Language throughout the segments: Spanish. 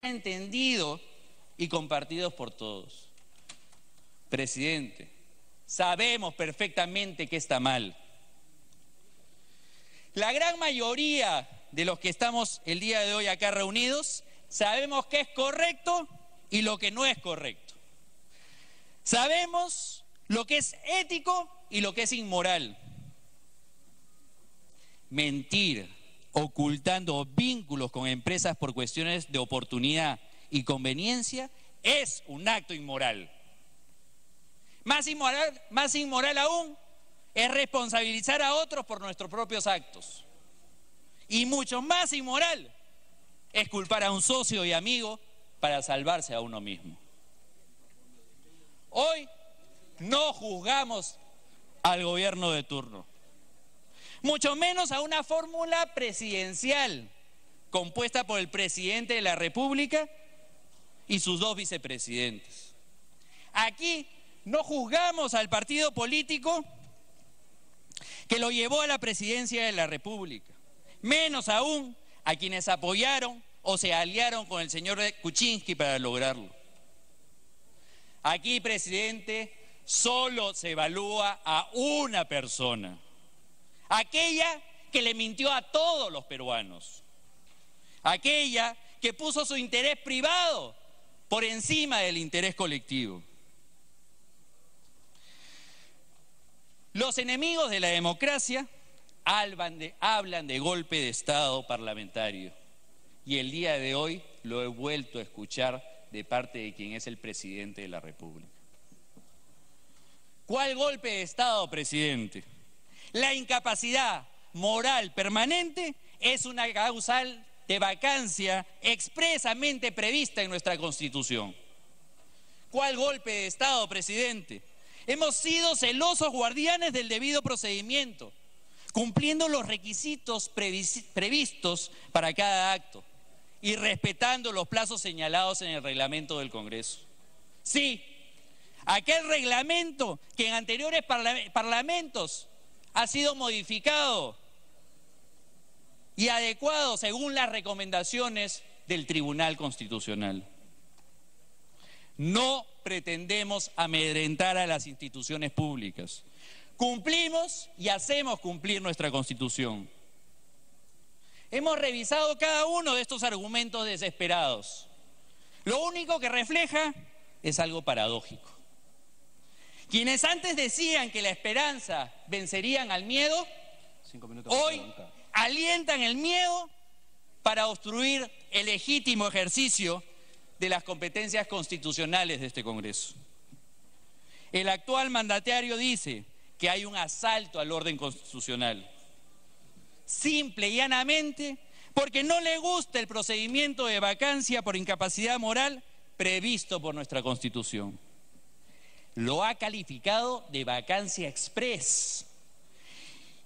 entendido y compartidos por todos. Presidente, sabemos perfectamente que está mal. La gran mayoría de los que estamos el día de hoy acá reunidos sabemos qué es correcto y lo que no es correcto. Sabemos lo que es ético y lo que es inmoral. Mentir, ocultando vínculos con empresas por cuestiones de oportunidad y conveniencia, es un acto inmoral. Más inmoral aún es responsabilizar a otros por nuestros propios actos. Y mucho más inmoral es culpar a un socio y amigo para salvarse a uno mismo. Hoy no juzgamos al gobierno de turno, mucho menos a una fórmula presidencial compuesta por el presidente de la República y sus dos vicepresidentes. Aquí no juzgamos al partido político que lo llevó a la presidencia de la República, menos aún a quienes apoyaron o se aliaron con el señor Kuczynski para lograrlo. Aquí, presidente, solo se evalúa a una persona, aquella que le mintió a todos los peruanos, aquella que puso su interés privado por encima del interés colectivo. Los enemigos de la democracia hablan de golpe de Estado parlamentario, y el día de hoy lo he vuelto a escuchar de parte de quien es el presidente de la República. ¿Cuál golpe de Estado, presidente? La incapacidad moral permanente es una causal de vacancia expresamente prevista en nuestra Constitución. ¿Cuál golpe de Estado, presidente? Hemos sido celosos guardianes del debido procedimiento, cumpliendo los requisitos previstos para cada acto y respetando los plazos señalados en el reglamento del Congreso. Sí, aquel reglamento que en anteriores parlamentos ha sido modificado y adecuado según las recomendaciones del Tribunal Constitucional. No pretendemos amedrentar a las instituciones públicas. Cumplimos y hacemos cumplir nuestra Constitución. Hemos revisado cada uno de estos argumentos desesperados. Lo único que refleja es algo paradójico. Quienes antes decían que la esperanza vencerían al miedo, hoy alientan el miedo para obstruir el legítimo ejercicio de las competencias constitucionales de este Congreso. El actual mandatario dice que hay un asalto al orden constitucional, simple y llanamente porque no le gusta el procedimiento de vacancia por incapacidad moral previsto por nuestra Constitución. Lo ha calificado de vacancia express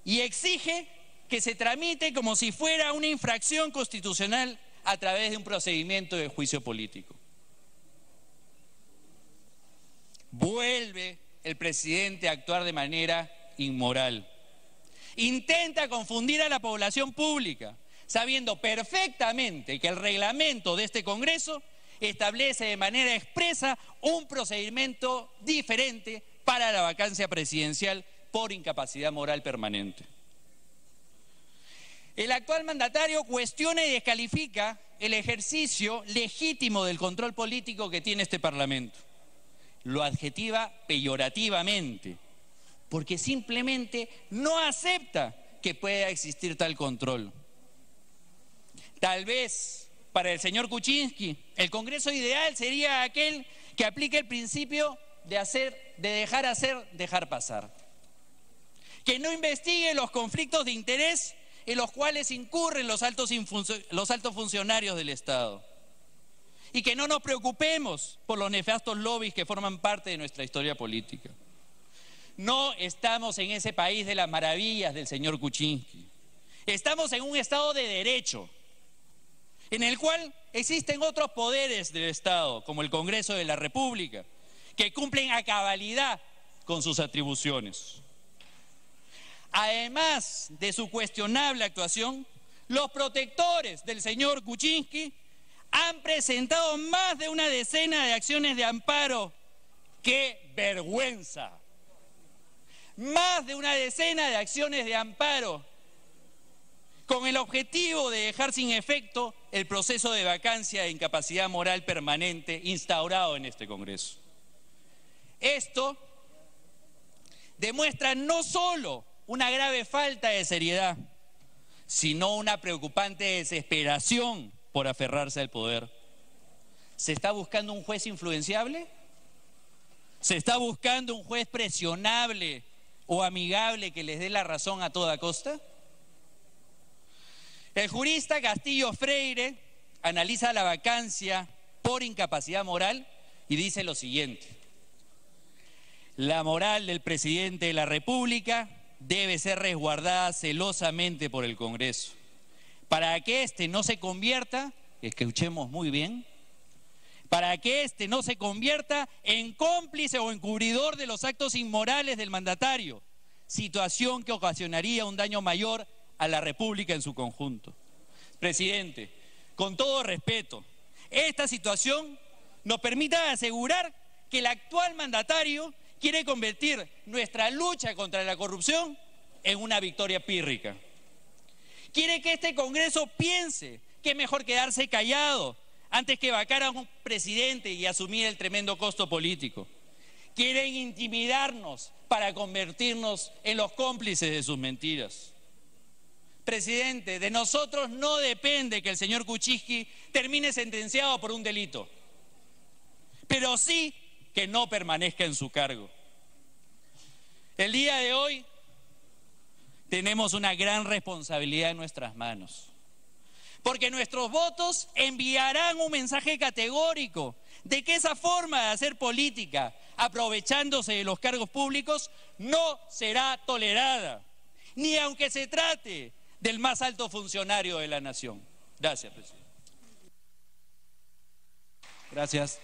y exige que se tramite como si fuera una infracción constitucional a través de un procedimiento de juicio político. Vuelve el presidente a actuar de manera inmoral. Intenta confundir a la población pública, sabiendo perfectamente que el reglamento de este Congreso establece de manera expresa un procedimiento diferente para la vacancia presidencial por incapacidad moral permanente. El actual mandatario cuestiona y descalifica el ejercicio legítimo del control político que tiene este Parlamento. Lo adjetiva peyorativamente, porque simplemente no acepta que pueda existir tal control. Tal vez para el señor Kuczynski el Congreso ideal sería aquel que aplique el principio de dejar hacer, dejar pasar. Que no investigue los conflictos de interés en los cuales incurren los altos funcionarios del Estado. Y que no nos preocupemos por los nefastos lobbies que forman parte de nuestra historia política. No estamos en ese país de las maravillas del señor Kuczynski. Estamos en un Estado de derecho, en el cual existen otros poderes del Estado, como el Congreso de la República, que cumplen a cabalidad con sus atribuciones. Además de su cuestionable actuación, los protectores del señor Kuczynski Han presentado más de una decena de acciones de amparo. ¡Qué vergüenza! Más de una decena de acciones de amparo con el objetivo de dejar sin efecto el proceso de vacancia e incapacidad moral permanente instaurado en este Congreso. Esto demuestra no solo una grave falta de seriedad, sino una preocupante desesperación por aferrarse al poder. ¿Se está buscando un juez influenciable? ¿Se está buscando un juez presionable o amigable que les dé la razón a toda costa? El jurista Castillo Freire analiza la vacancia por incapacidad moral y dice lo siguiente: la moral del presidente de la República debe ser resguardada celosamente por el Congreso, para que éste no se convierta, escuchemos muy bien, para que éste no se convierta en cómplice o encubridor de los actos inmorales del mandatario, situación que ocasionaría un daño mayor a la República en su conjunto. Presidente, con todo respeto, esta situación nos permite asegurar que el actual mandatario quiere convertir nuestra lucha contra la corrupción en una victoria pírrica. Quiere que este Congreso piense que es mejor quedarse callado antes que vacar a un presidente y asumir el tremendo costo político. Quieren intimidarnos para convertirnos en los cómplices de sus mentiras. Presidente, de nosotros no depende que el señor Kuczynski termine sentenciado por un delito, pero sí que no permanezca en su cargo. El día de hoy tenemos una gran responsabilidad en nuestras manos, porque nuestros votos enviarán un mensaje categórico de que esa forma de hacer política, aprovechándose de los cargos públicos, no será tolerada, ni aunque se trate del más alto funcionario de la nación. Gracias, presidente. Gracias.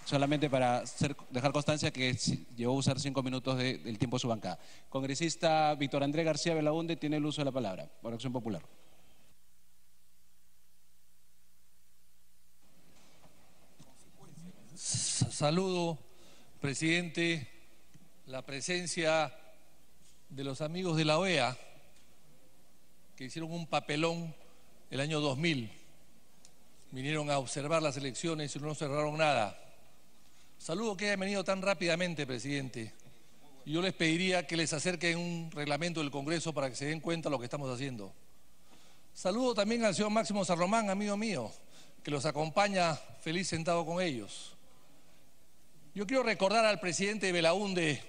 Solamente para dejar constancia que llegó a usar 5 minutos del tiempo de su bancada. Congresista Víctor Andrés García Belaúnde tiene el uso de la palabra, por Acción Popular. Saludo, presidente, la presencia de los amigos de la OEA que hicieron un papelón el año 2000. Vinieron a observar las elecciones y no cerraron nada. Saludo que hayan venido tan rápidamente, presidente. Yo les pediría que les acerquen un reglamento del Congreso para que se den cuenta de lo que estamos haciendo. Saludo también al señor Máximo San Román, amigo mío, que los acompaña feliz sentado con ellos. Yo quiero recordar al presidente Belaúnde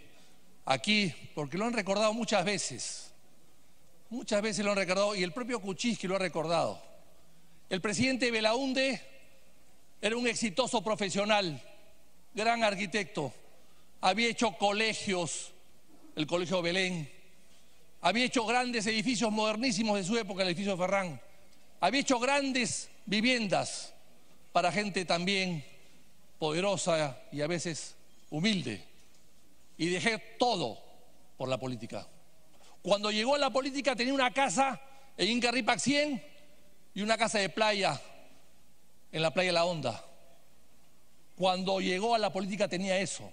aquí, porque lo han recordado muchas veces. Muchas veces lo han recordado y el propio Kuczynski lo ha recordado. El presidente Belaúnde era un exitoso profesional, gran arquitecto, había hecho colegios, el Colegio Belén, había hecho grandes edificios modernísimos de su época, el edificio Ferrán, había hecho grandes viviendas para gente también poderosa y a veces humilde, y dejé todo por la política. Cuando llegó a la política tenía una casa en Inca Rípac 100 y una casa de playa en la playa La Honda. Cuando llegó a la política tenía eso.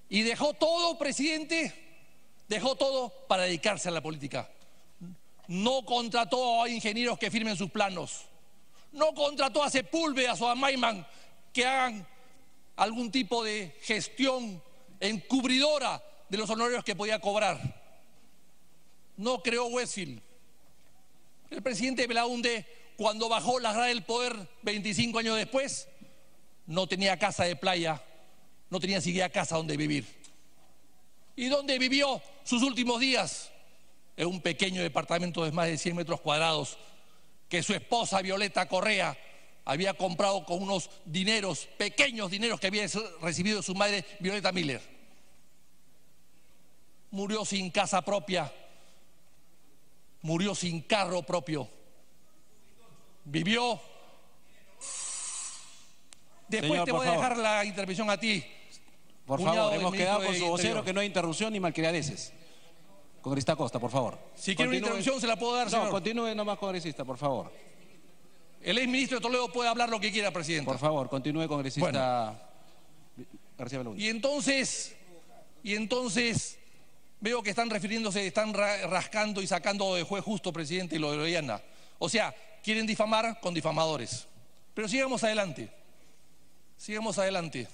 Y dejó todo, presidente, dejó todo para dedicarse a la política. No contrató a ingenieros que firmen sus planos. No contrató a Sepúlveda o a Maiman que hagan algún tipo de gestión encubridora de los honorarios que podía cobrar. No creó Westfield. El presidente Belaúnde, cuando bajó las gradas del poder 25 años después, no tenía casa de playa, no tenía siquiera casa donde vivir. ¿Y dónde vivió sus últimos días? En un pequeño departamento de más de 100 metros cuadrados que su esposa Violeta Correa había comprado con unos dineros, pequeños dineros que había recibido de su madre Violeta Miller. Murió sin casa propia, murió sin carro propio, vivió. Después Señor, te voy a dejar la intervención a ti. Por favor, hemos quedado con su vocero que no hay interrupción ni malcriadeces. Congresista Costa, por favor. Si quiere una intervención se la puedo dar, señor. No, continúe nomás, congresista, por favor. El exministro de Toledo puede hablar lo que quiera, presidente. Por favor, continúe, congresista García Belaúnde. Y entonces veo que están refiriéndose, están rascando y sacando de juez justo, presidente, y lo de Loyana. O sea, quieren difamar con difamadores. Pero sigamos adelante. Sigamos adelante.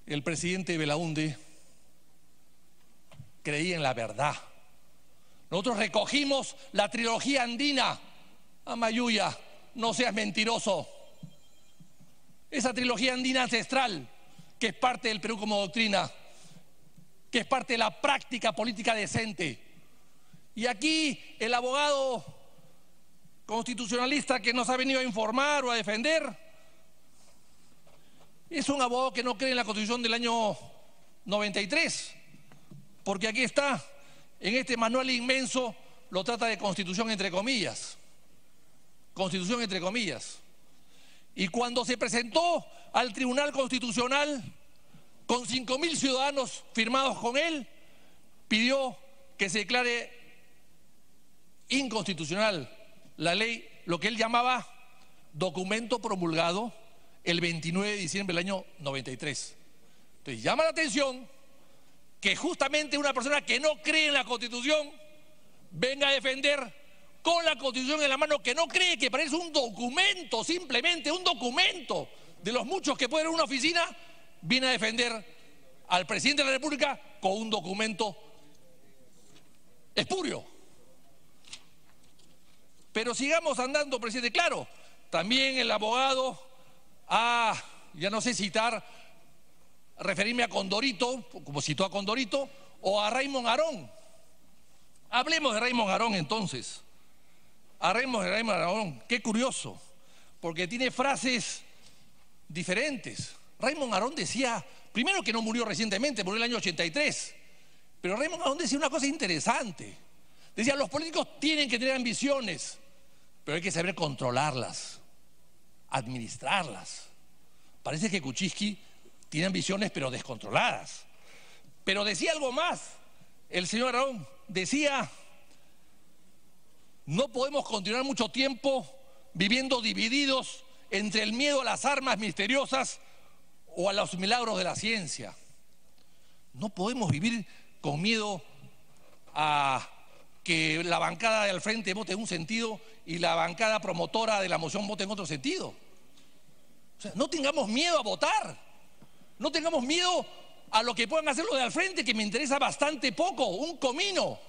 El presidente Belaúnde creía en la verdad. Nosotros recogimos la trilogía andina. Amayuya, no seas mentiroso. Esa trilogía andina ancestral, que es parte del Perú como doctrina, que es parte de la práctica política decente. Y aquí el abogado constitucionalista que nos ha venido a informar o a defender es un abogado que no cree en la Constitución del año 93, porque aquí está, en este manual inmenso, lo trata de constitución entre comillas. Constitución entre comillas. Y cuando se presentó al Tribunal Constitucional con 5.000 ciudadanos firmados con él, pidió que se declare inconstitucional la ley, lo que él llamaba documento promulgado el 29 de diciembre del año 93. Entonces llama la atención que justamente una persona que no cree en la Constitución venga a defender con la Constitución en la mano, que no cree, que parece un documento, simplemente un documento de los muchos que puede haber en una oficina, viene a defender al presidente de la República con un documento espurio. Pero sigamos andando, presidente. Claro, también el abogado, ya no sé citar, referirme a Condorito, como citó a Condorito, o a Raymond Arón. Hablemos de Raymond Arón entonces. Hablemos de Raymond Arón. Qué curioso, porque tiene frases diferentes. Raymond Arón decía, primero que no murió recientemente, murió en el año 83, pero Raymond Arón decía una cosa interesante. Decía, los políticos tienen que tener ambiciones, pero hay que saber controlarlas, administrarlas. Parece que Kuczynski tiene ambiciones, pero descontroladas. Pero decía algo más, el señor Arón decía, no podemos continuar mucho tiempo viviendo divididos entre el miedo a las armas misteriosas o a los milagros de la ciencia. No podemos vivir con miedo a que la bancada del frente vote en un sentido y la bancada promotora de la moción vote en otro sentido. O sea, no tengamos miedo a votar. No tengamos miedo a lo que puedan hacer los de al frente, que me interesa bastante poco, un comino.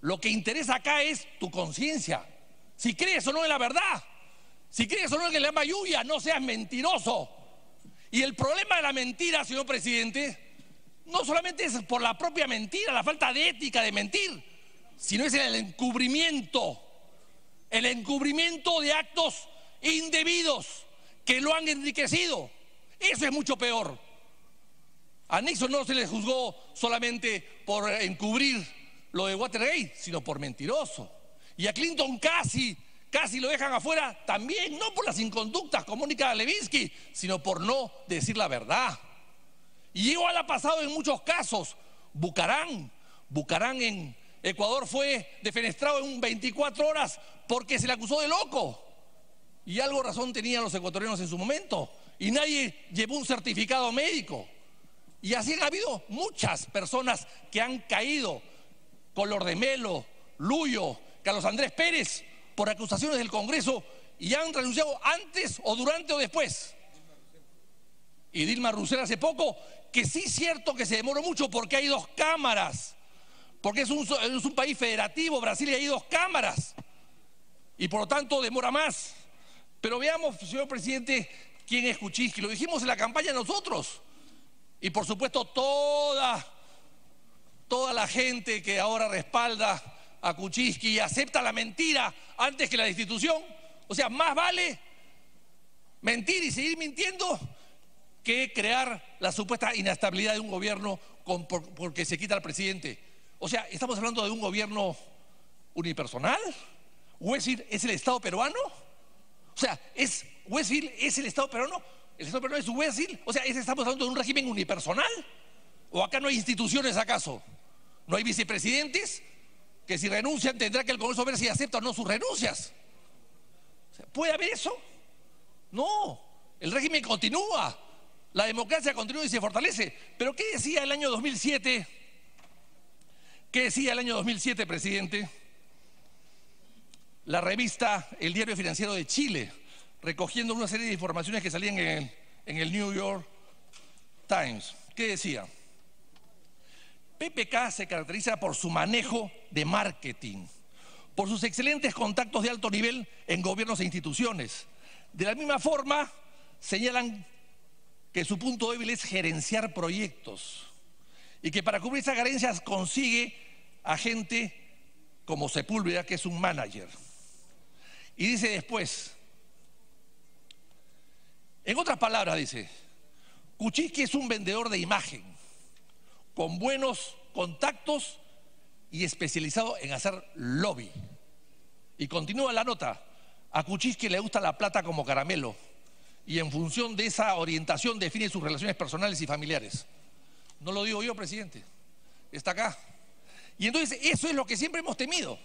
Lo que interesa acá es tu conciencia. Si crees o no en la verdad, si crees o no en el Amayuya, no seas mentiroso. Y el problema de la mentira, señor presidente, no solamente es por la propia mentira, la falta de ética de mentir, sino es el encubrimiento de actos indebidos que lo han enriquecido. Eso es mucho peor. A Nixon no se le juzgó solamente por encubrir lo de Watergate, sino por mentiroso. Y a Clinton casi lo dejan afuera también, no por las inconductas como Mónica Lewinsky, sino por no decir la verdad. Y igual ha pasado en muchos casos. Bucarán en Ecuador fue defenestrado en 24 horas porque se le acusó de loco. Y algo razón tenían los ecuatorianos en su momento. Y nadie llevó un certificado médico. Y así han habido muchas personas que han caído. Collor de Mello, Luyo, Carlos Andrés Pérez, por acusaciones del Congreso y han renunciado antes o durante o después. Y Dilma Rousseff hace poco, que sí es cierto que se demoró mucho porque hay dos cámaras, porque es un país federativo, Brasil, y hay dos cámaras, y por lo tanto demora más. Pero veamos, señor presidente, quién es Kuczynski. Lo dijimos en la campaña nosotros, y por supuesto toda la gente que ahora respalda a Kuczynski y acepta la mentira antes que la destitución. O sea, más vale mentir y seguir mintiendo que crear la supuesta inestabilidad de un gobierno porque se quita al presidente. O sea, ¿estamos hablando de un gobierno unipersonal? ¿Huesil es el Estado peruano? O sea, ¿Huesil es el Estado peruano? ¿El Estado peruano es Huesil? O sea, ¿estamos hablando de un régimen unipersonal? ¿O acá no hay instituciones acaso? ¿No hay vicepresidentes que si renuncian tendrá que el Congreso ver si acepta o no sus renuncias. ¿Puede haber eso? No, el régimen continúa, la democracia continúa y se fortalece. Pero ¿qué decía el año 2007? ¿Qué decía el año 2007, presidente? La revista El Diario Financiero de Chile, recogiendo una serie de informaciones que salían en el New York Times. ¿Qué decía? PPK se caracteriza por su manejo de marketing, por sus excelentes contactos de alto nivel en gobiernos e instituciones. De la misma forma, señalan que su punto débil es gerenciar proyectos y que para cubrir esas carencias consigue a gente como Sepúlveda, que es un manager. Y dice después, en otras palabras, dice, Kuczynski es un vendedor de imagen, con buenos contactos y especializado en hacer lobby. Y continúa la nota, a Kuczynski le gusta la plata como caramelo y en función de esa orientación define sus relaciones personales y familiares. No lo digo yo, presidente, está acá. Y entonces eso es lo que siempre hemos temido,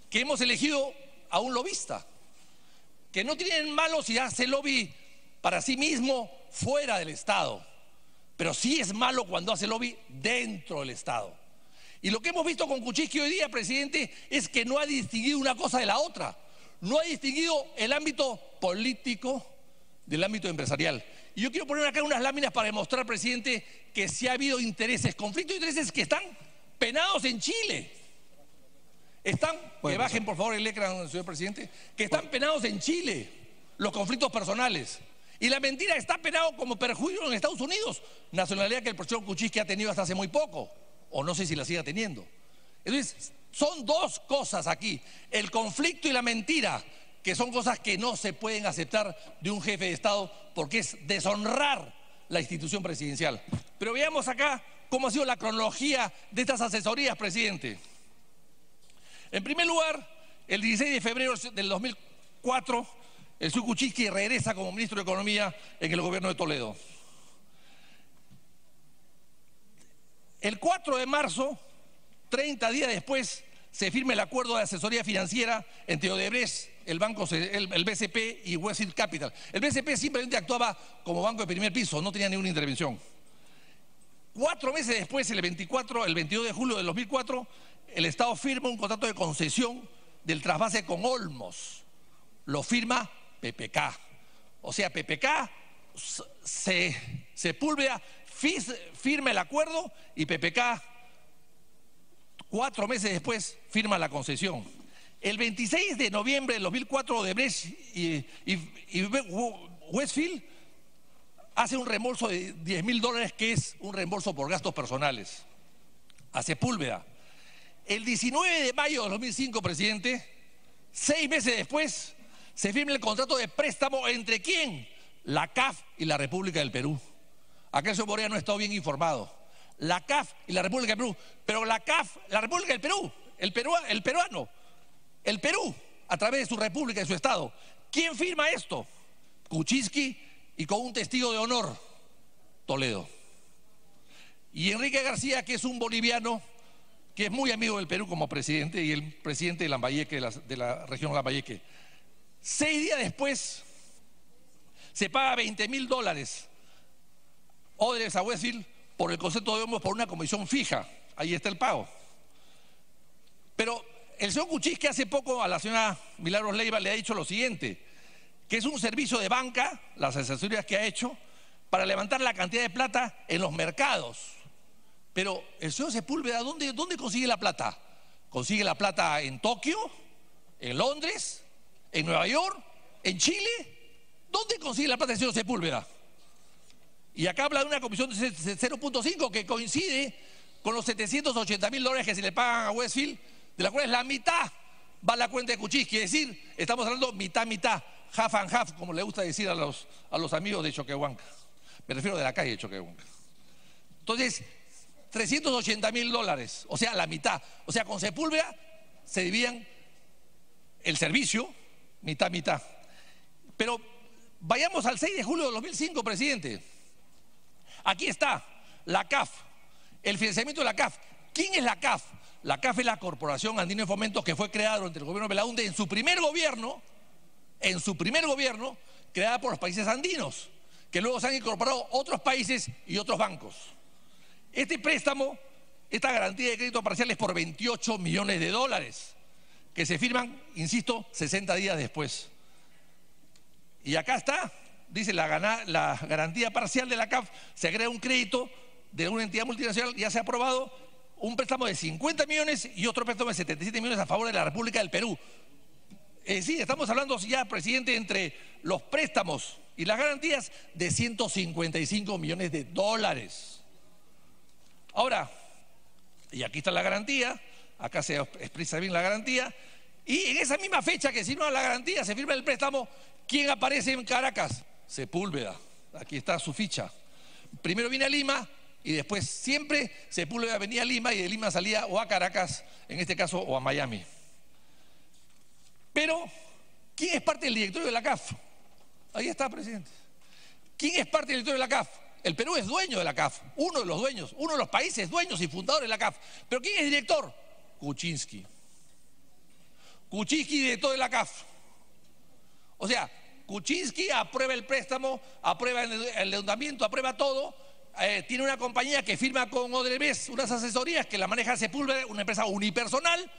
que hemos elegido a un lobista, que no tiene malo si hace lobby para sí mismo fuera del Estado, pero sí es malo cuando hace lobby dentro del Estado. Y lo que hemos visto con Kuczynski hoy día, presidente, es que no ha distinguido una cosa de la otra. No ha distinguido el ámbito político del ámbito empresarial. Y yo quiero poner acá unas láminas para demostrar, presidente, que sí ha habido intereses, conflictos de intereses que están penados en Chile. Están, que bajen por favor el ecran, señor presidente, que están penados en Chile los conflictos personales. Y la mentira está penado como perjuicio en Estados Unidos, nacionalidad que el profesor Kuczynski ha tenido hasta hace muy poco, o no sé si la siga teniendo. Entonces, son dos cosas aquí, el conflicto y la mentira, que son cosas que no se pueden aceptar de un jefe de Estado porque es deshonrar la institución presidencial. Pero veamos acá cómo ha sido la cronología de estas asesorías, presidente. En primer lugar, el 16 de febrero del 2004, el señor Kuczynski regresa como ministro de Economía en el gobierno de Toledo. El 4 de marzo, 30 días después, se firma el acuerdo de asesoría financiera entre Odebrecht, el BCP y Westfield Capital. El BCP simplemente actuaba como banco de primer piso, no tenía ninguna intervención. 4 meses después, el 22 de julio del 2004, el Estado firma un contrato de concesión del trasvase con Olmos. Lo firma PPK. O sea, PPK, Sepúlveda firma el acuerdo y PPK 4 meses después firma la concesión. El 26 de noviembre del 2004, Odebrecht y Westfield hace un reembolso de $10.000, que es un reembolso por gastos personales, a Sepúlveda. El 19 de mayo del 2005, presidente, 6 meses después, se firma el contrato de préstamo entre ¿quién? La CAF y la República del Perú. Acá el señor Morea no ha estado bien informado. La CAF y la República del Perú. Pero la CAF, la República del Perú, el Perú, a través de su república y su Estado. ¿Quién firma esto? Kuczynski y con un testigo de honor, Toledo. Y Enrique García, que es un boliviano, que es muy amigo del Perú como presidente y el presidente de Lambayeque, de la región Lambayeque. 6 días después se paga $20.000 Odebrecht a Westfield por el concepto de Olmos por una comisión fija. Ahí está el pago. Pero el señor Kuczynski hace poco a la señora Milagros Leiva le ha dicho lo siguiente, que es un servicio de banca, las asesorías que ha hecho, para levantar la cantidad de plata en los mercados. Pero el señor Sepúlveda, ¿dónde consigue la plata? ¿Consigue la plata en Tokio? ¿En Londres? ¿En Nueva York? ¿En Chile? ¿Dónde consigue la plata el señor Sepúlveda? Y acá habla de una comisión de 0.5 que coincide con los $780.000 que se le pagan a Westfield, de la cual la mitad va a la cuenta de Kuczynski. Es decir, estamos hablando mitad, half and half, como le gusta decir a los amigos de Choquehuanca. Me refiero de la calle de Choquehuanca. Entonces, $380.000, o sea, la mitad. O sea, con Sepúlveda se dividían el servicio, mitad. Pero vayamos al 6 de julio de 2005, presidente. Aquí está la CAF, el financiamiento de la CAF. ¿Quién es la CAF? la CAF es la Corporación Andina de Fomento que fue creada durante el gobierno de Belaúnde en su primer gobierno, creada por los países andinos, que luego se han incorporado otros países y otros bancos. Este préstamo, esta garantía de crédito parcial es por 28 millones de dólares, que se firman, insisto, 60 días después. Y acá está, dice la garantía parcial de la CAF, se agrega un crédito de una entidad multinacional, ya se ha aprobado un préstamo de 50 millones y otro préstamo de 77 millones a favor de la República del Perú. Sí, estamos hablando ya, presidente, entre los préstamos y las garantías de 155 millones de dólares. Ahora, y aquí está la garantía, acá se expresa bien la garantía, y en esa misma fecha que se firma la garantía, se firma el préstamo, ¿quién aparece en Caracas? Sepúlveda, aquí está su ficha. Primero viene a Lima y después siempre Sepúlveda venía a Lima y de Lima salía o a Caracas, en este caso, o a Miami. Pero, ¿quién es parte del directorio de la CAF? Ahí está, presidente. ¿Quién es parte del directorio de la CAF? El Perú es dueño de la CAF, uno de los dueños, uno de los países dueños y fundadores de la CAF. ¿Pero quién es director? Kuczynski. Kuczynski, director de la CAF. O sea, Kuczynski aprueba el préstamo, aprueba el endeudamiento, aprueba todo. Tiene una compañía que firma con Odebrecht unas asesorías que la maneja Sepúlveda, una empresa unipersonal,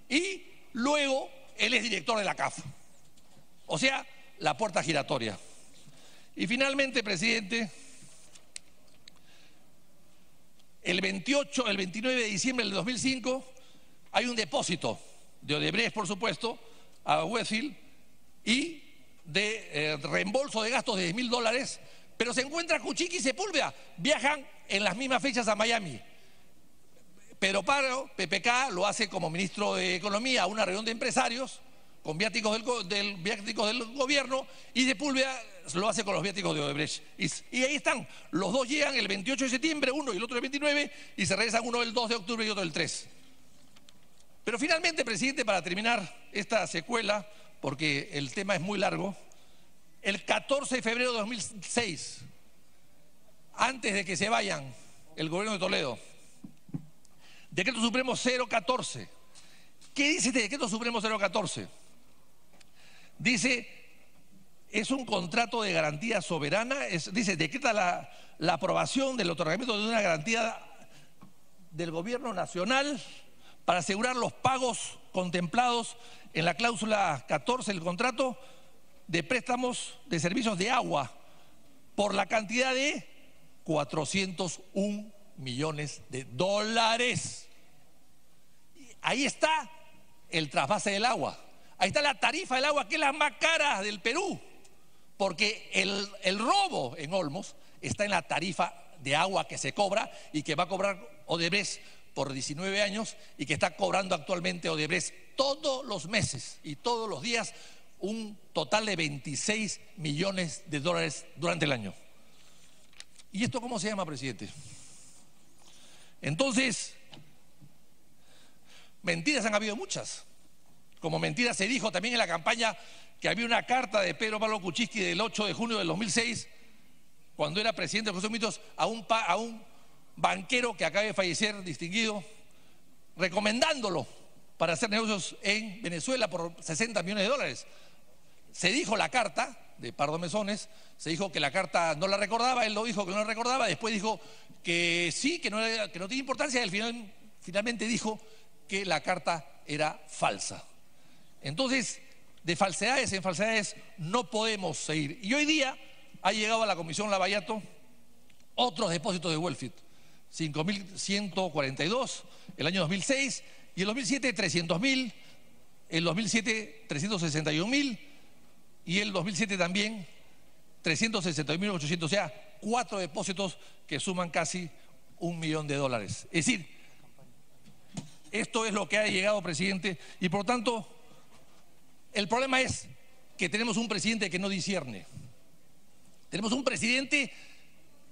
y luego él es director de la CAF. O sea, la puerta giratoria. Y finalmente, presidente, el 29 de diciembre del 2005 hay un depósito de Odebrecht, por supuesto, a Westfield y de reembolso de gastos de $10.000, pero se encuentra Kuczynski y Sepúlveda, viajan en las mismas fechas a Miami. Pedro Paro, PPK, lo hace como ministro de Economía a una reunión de empresarios con viáticos del gobierno, y Sepúlveda lo hace con los viáticos de Odebrecht. Y ahí están, los dos llegan el 28 de septiembre, uno y el otro el 29, y se regresan uno el 2 de octubre y otro el 3. Pero finalmente, presidente, para terminar esta secuela, porque el tema es muy largo, el 14 de febrero de 2006, antes de que se vayan el gobierno de Toledo, Decreto Supremo 014. ¿Qué dice este Decreto Supremo 014? Dice, es un contrato de garantía soberana, dice, decreta la aprobación del otorgamiento de una garantía del gobierno nacional para asegurar los pagos contemplados en la cláusula 14 del contrato de préstamos de servicios de agua por la cantidad de 401 millones de dólares. Ahí está el trasvase del agua. Ahí está la tarifa del agua, que es la más cara del Perú, porque el robo en Olmos está en la tarifa de agua que se cobra y que va a cobrar Odebrecht por 19 años y que está cobrando actualmente Odebrecht todos los meses y todos los días un total de 26 millones de dólares durante el año. ¿Y esto cómo se llama, presidente? Entonces, mentiras han habido muchas. Como mentira se dijo también en la campaña que había una carta de Pedro Pablo Kuczynski del 8 de junio del 2006, cuando era presidente de los Estados Unidos, a un banquero que acaba de fallecer, distinguido, recomendándolo para hacer negocios en Venezuela por 60 millones de dólares. Se dijo la carta de Pardo Mesones, se dijo que la carta no la recordaba, él lo dijo que no la recordaba, después dijo que sí, que no tenía importancia, y al final finalmente dijo que la carta era falsa. Entonces, de falsedades en falsedades no podemos seguir. Y hoy día ha llegado a la Comisión Lavallato otros depósitos de Wellfield, 5.142 el año 2006, y el 2007 300.000, el 2007 361.000 y el 2007 también 361.800, o sea, 4 depósitos que suman casi $1 millón. Es decir, esto es lo que ha llegado, presidente, y por lo tanto el problema es que tenemos un presidente que no discierne. Tenemos un presidente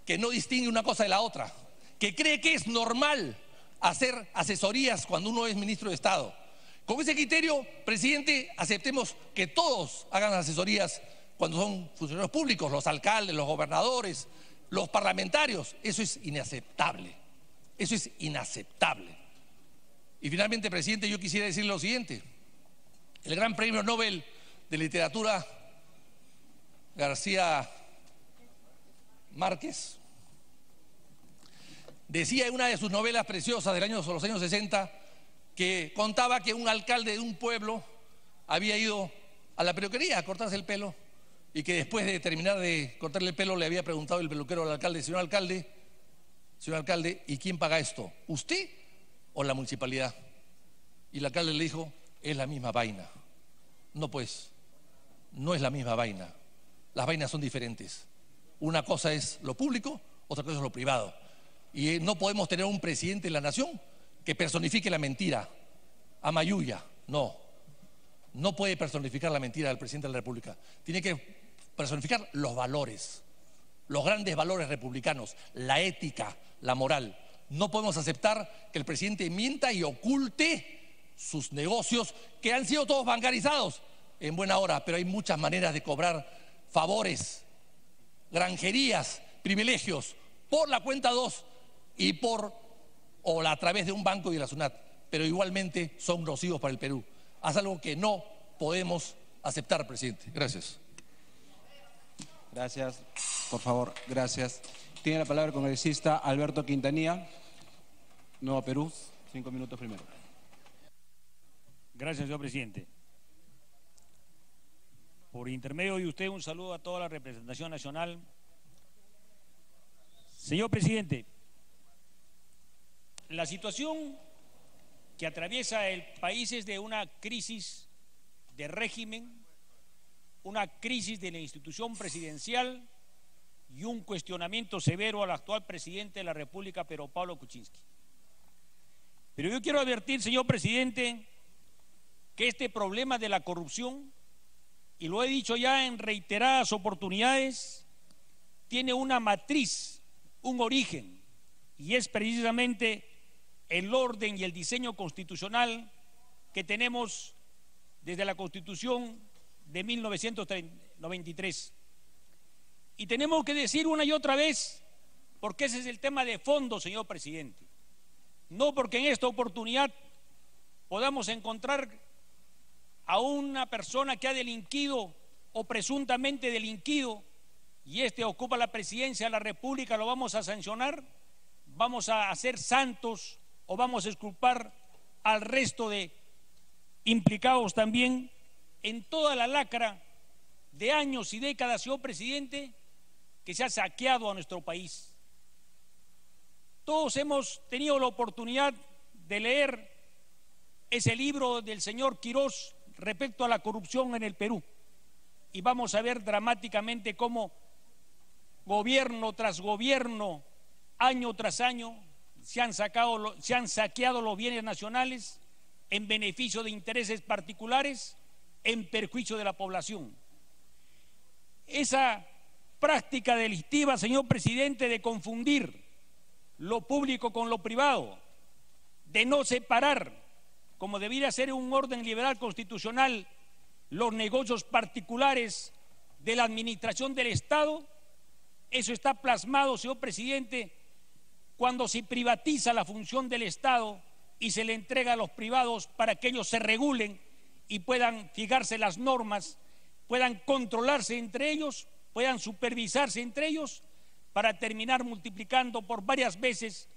que no distingue una cosa de la otra, que cree que es normal hacer asesorías cuando uno es ministro de Estado. Con ese criterio, presidente, aceptemos que todos hagan asesorías cuando son funcionarios públicos, los alcaldes, los gobernadores, los parlamentarios. Eso es inaceptable. Eso es inaceptable. Y finalmente, presidente, yo quisiera decirle lo siguiente. El gran premio Nobel de Literatura, García Márquez, decía en una de sus novelas preciosas de los años 60 que contaba que un alcalde de un pueblo había ido a la peluquería a cortarse el pelo y que después de terminar de cortarle el pelo le había preguntado el peluquero al alcalde: señor alcalde, ¿y quién paga esto? ¿Usted o la municipalidad? Y el alcalde le dijo: es la misma vaina. No, pues, no es la misma vaina. Las vainas son diferentes. Una cosa es lo público, otra cosa es lo privado. Y no podemos tener un presidente de la nación que personifique la mentira, a Mayuya. No puede personificar la mentira del presidente de la República. Tiene que personificar los valores, los grandes valores republicanos, la ética, la moral. No podemos aceptar que el presidente mienta y oculte sus negocios, que han sido todos bancarizados en buena hora, pero hay muchas maneras de cobrar favores, granjerías, privilegios por la cuenta 2 y a través de un banco y de la SUNAT, pero igualmente son nocivos para el Perú. Haz algo que no podemos aceptar, presidente. Gracias. Gracias, por favor, gracias. Tiene la palabra el congresista Alberto Quintanilla, Nuevo Perú, 5 minutos primero. Gracias, señor presidente. Por intermedio de usted, un saludo a toda la representación nacional. Señor presidente, la situación que atraviesa el país es de una crisis de régimen, una crisis de la institución presidencial y un cuestionamiento severo al actual presidente de la República, Pedro Pablo Kuczynski. Pero yo quiero advertir, señor presidente, que este problema de la corrupción, y lo he dicho ya en reiteradas oportunidades, tiene una matriz, un origen, y es precisamente el orden y el diseño constitucional que tenemos desde la Constitución de 1993. Y tenemos que decir una y otra vez, porque ese es el tema de fondo, señor presidente. No porque en esta oportunidad podamos encontrar a una persona que ha delinquido o presuntamente delinquido y ocupa la presidencia de la República, lo vamos a sancionar, vamos a hacer santos o vamos a exculpar al resto de implicados también en toda la lacra de años y décadas, señor presidente, que se ha saqueado a nuestro país. Todos hemos tenido la oportunidad de leer ese libro del señor Quirós respecto a la corrupción en el Perú, y vamos a ver dramáticamente cómo gobierno tras gobierno, año tras año, se han saqueado los bienes nacionales en beneficio de intereses particulares, en perjuicio de la población. Esa práctica delictiva, señor presidente, de confundir lo público con lo privado, de no separar, como debiera ser un orden liberal constitucional, los negocios particulares de la administración del Estado, eso está plasmado, señor presidente, cuando se privatiza la función del Estado y se le entrega a los privados para que ellos se regulen y puedan fijarse las normas, puedan controlarse entre ellos, puedan supervisarse entre ellos, para terminar multiplicando por varias veces